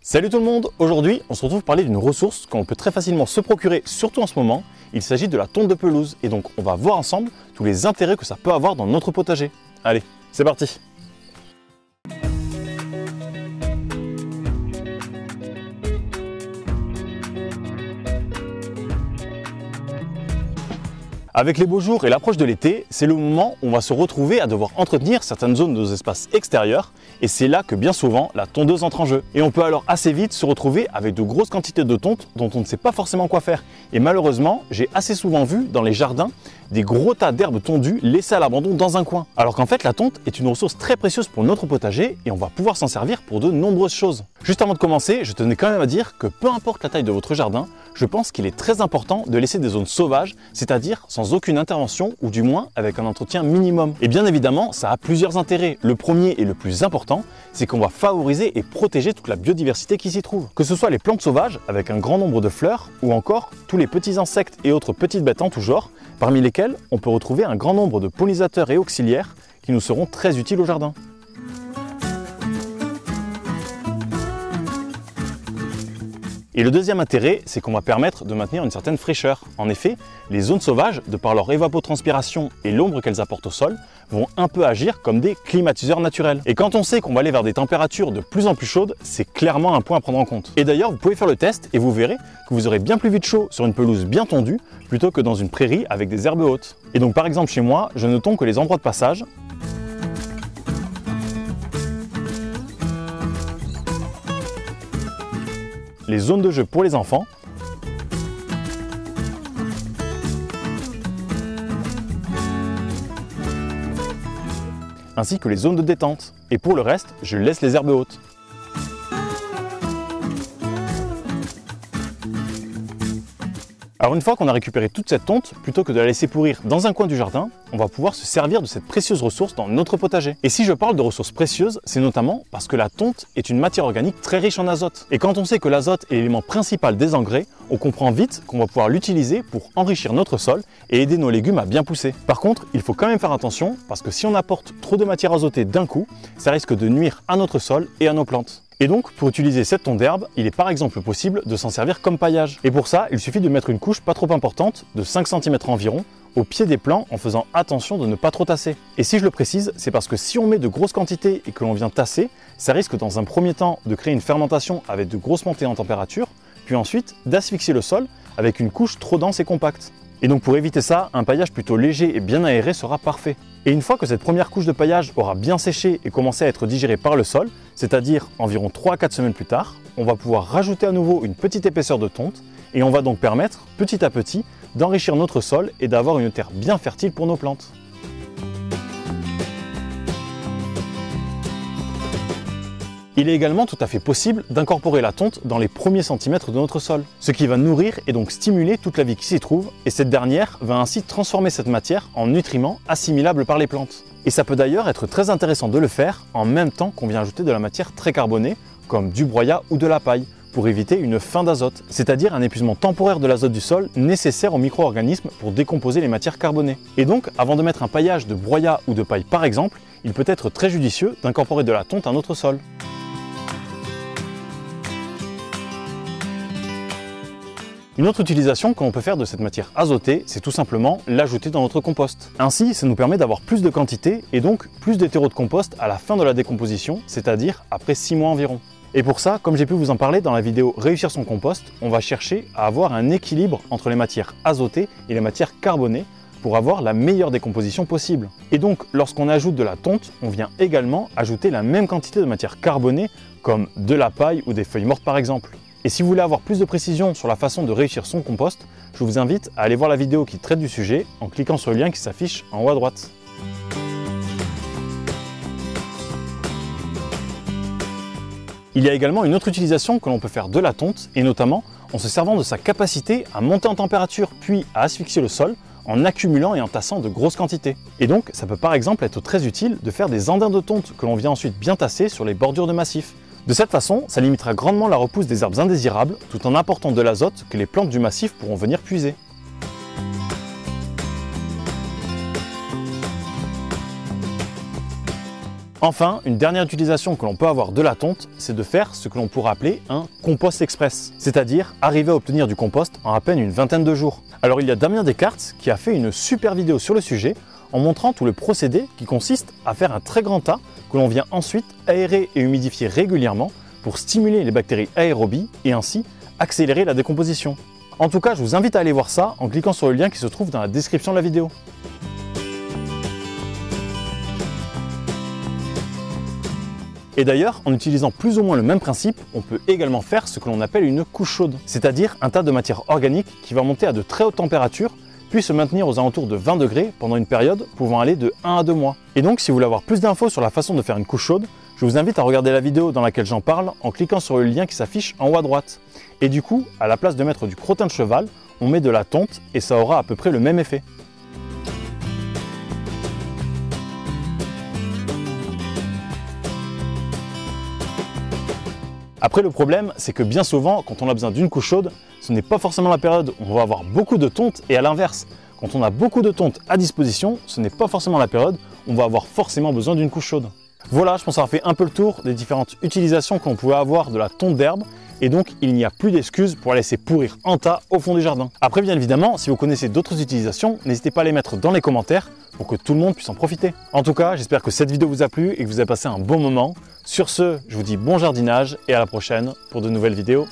Salut tout le monde, aujourd'hui on se retrouve pour parler d'une ressource qu'on peut très facilement se procurer, surtout en ce moment. Il s'agit de la tonte de pelouse et donc on va voir ensemble tous les intérêts que ça peut avoir dans notre potager. Allez, c'est parti! Avec les beaux jours et l'approche de l'été, c'est le moment où on va se retrouver à devoir entretenir certaines zones de nos espaces extérieurs et c'est là que bien souvent la tondeuse entre en jeu. Et on peut alors assez vite se retrouver avec de grosses quantités de tonte dont on ne sait pas forcément quoi faire. Et malheureusement, j'ai assez souvent vu dans les jardins des gros tas d'herbes tondues laissées à l'abandon dans un coin. Alors qu'en fait la tonte est une ressource très précieuse pour notre potager et on va pouvoir s'en servir pour de nombreuses choses. Juste avant de commencer, je tenais quand même à dire que peu importe la taille de votre jardin, je pense qu'il est très important de laisser des zones sauvages, c'est-à-dire sans aucune intervention ou du moins avec un entretien minimum. Et bien évidemment, ça a plusieurs intérêts. Le premier et le plus important, c'est qu'on va favoriser et protéger toute la biodiversité qui s'y trouve. Que ce soit les plantes sauvages avec un grand nombre de fleurs ou encore tous les petits insectes et autres petites bêtes en tout genre, parmi lesquels on peut retrouver un grand nombre de pollinisateurs et auxiliaires qui nous seront très utiles au jardin. Et le deuxième intérêt, c'est qu'on va permettre de maintenir une certaine fraîcheur. En effet, les zones sauvages, de par leur évapotranspiration et l'ombre qu'elles apportent au sol, vont un peu agir comme des climatiseurs naturels. Et quand on sait qu'on va aller vers des températures de plus en plus chaudes, c'est clairement un point à prendre en compte. Et d'ailleurs, vous pouvez faire le test et vous verrez que vous aurez bien plus vite chaud sur une pelouse bien tondue plutôt que dans une prairie avec des herbes hautes. Et donc par exemple chez moi, je ne tonds que les endroits de passage, les zones de jeu pour les enfants, ainsi que les zones de détente. Et pour le reste, je laisse les herbes hautes. Alors une fois qu'on a récupéré toute cette tonte, plutôt que de la laisser pourrir dans un coin du jardin, on va pouvoir se servir de cette précieuse ressource dans notre potager. Et si je parle de ressources précieuses, c'est notamment parce que la tonte est une matière organique très riche en azote. Et quand on sait que l'azote est l'élément principal des engrais, on comprend vite qu'on va pouvoir l'utiliser pour enrichir notre sol et aider nos légumes à bien pousser. Par contre, il faut quand même faire attention parce que si on apporte trop de matière azotée d'un coup, ça risque de nuire à notre sol et à nos plantes. Et donc, pour utiliser cette tonte d'herbe, il est par exemple possible de s'en servir comme paillage. Et pour ça, il suffit de mettre une couche pas trop importante, de 5 cm environ, au pied des plants en faisant attention de ne pas trop tasser. Et si je le précise, c'est parce que si on met de grosses quantités et que l'on vient tasser, ça risque dans un premier temps de créer une fermentation avec de grosses montées en température, puis ensuite d'asphyxier le sol avec une couche trop dense et compacte. Et donc pour éviter ça, un paillage plutôt léger et bien aéré sera parfait. Et une fois que cette première couche de paillage aura bien séché et commencé à être digérée par le sol, c'est-à-dire environ 3 à 4 semaines plus tard, on va pouvoir rajouter à nouveau une petite épaisseur de tonte et on va donc permettre petit à petit d'enrichir notre sol et d'avoir une terre bien fertile pour nos plantes. Il est également tout à fait possible d'incorporer la tonte dans les premiers centimètres de notre sol, ce qui va nourrir et donc stimuler toute la vie qui s'y trouve, et cette dernière va ainsi transformer cette matière en nutriments assimilables par les plantes. Et ça peut d'ailleurs être très intéressant de le faire en même temps qu'on vient ajouter de la matière très carbonée, comme du broyat ou de la paille, pour éviter une fin d'azote, c'est-à-dire un épuisement temporaire de l'azote du sol nécessaire aux micro-organismes pour décomposer les matières carbonées. Et donc, avant de mettre un paillage de broyat ou de paille par exemple, il peut être très judicieux d'incorporer de la tonte à notre sol. Une autre utilisation que l'on peut faire de cette matière azotée, c'est tout simplement l'ajouter dans notre compost. Ainsi, ça nous permet d'avoir plus de quantité et donc plus de terreau de compost à la fin de la décomposition, c'est-à-dire après 6 mois environ. Et pour ça, comme j'ai pu vous en parler dans la vidéo Réussir son compost, on va chercher à avoir un équilibre entre les matières azotées et les matières carbonées pour avoir la meilleure décomposition possible. Et donc, lorsqu'on ajoute de la tonte, on vient également ajouter la même quantité de matière carbonée, comme de la paille ou des feuilles mortes par exemple. Et si vous voulez avoir plus de précision sur la façon de réussir son compost, je vous invite à aller voir la vidéo qui traite du sujet en cliquant sur le lien qui s'affiche en haut à droite. Il y a également une autre utilisation que l'on peut faire de la tonte, et notamment en se servant de sa capacité à monter en température puis à asphyxier le sol en accumulant et en tassant de grosses quantités. Et donc, ça peut par exemple être très utile de faire des andins de tonte que l'on vient ensuite bien tasser sur les bordures de massifs. De cette façon, ça limitera grandement la repousse des herbes indésirables tout en apportant de l'azote que les plantes du massif pourront venir puiser. Enfin, une dernière utilisation que l'on peut avoir de la tonte, c'est de faire ce que l'on pourrait appeler un compost express, c'est-à-dire arriver à obtenir du compost en à peine une vingtaine de jours. Alors il y a Damien Descartes qui a fait une super vidéo sur le sujet en montrant tout le procédé qui consiste à faire un très grand tas que l'on vient ensuite aérer et humidifier régulièrement pour stimuler les bactéries aérobies et ainsi accélérer la décomposition. En tout cas, je vous invite à aller voir ça en cliquant sur le lien qui se trouve dans la description de la vidéo. Et d'ailleurs, en utilisant plus ou moins le même principe, on peut également faire ce que l'on appelle une couche chaude, c'est-à-dire un tas de matière organique qui va monter à de très hautes températures, puis se maintenir aux alentours de 20 degrés pendant une période pouvant aller de 1 à 2 mois. Et donc, si vous voulez avoir plus d'infos sur la façon de faire une couche chaude, je vous invite à regarder la vidéo dans laquelle j'en parle en cliquant sur le lien qui s'affiche en haut à droite. Et du coup, à la place de mettre du crottin de cheval, on met de la tonte et ça aura à peu près le même effet. Après, le problème, c'est que bien souvent, quand on a besoin d'une couche chaude, ce n'est pas forcément la période où on va avoir beaucoup de tonte, et à l'inverse, quand on a beaucoup de tonte à disposition, ce n'est pas forcément la période où on va avoir forcément besoin d'une couche chaude. Voilà, je pense avoir fait un peu le tour des différentes utilisations qu'on pouvait avoir de la tonte d'herbe, et donc il n'y a plus d'excuses pour la laisser pourrir en tas au fond du jardin. Après, bien évidemment, si vous connaissez d'autres utilisations, n'hésitez pas à les mettre dans les commentaires pour que tout le monde puisse en profiter. En tout cas, j'espère que cette vidéo vous a plu et que vous avez passé un bon moment. Sur ce, je vous dis bon jardinage et à la prochaine pour de nouvelles vidéos.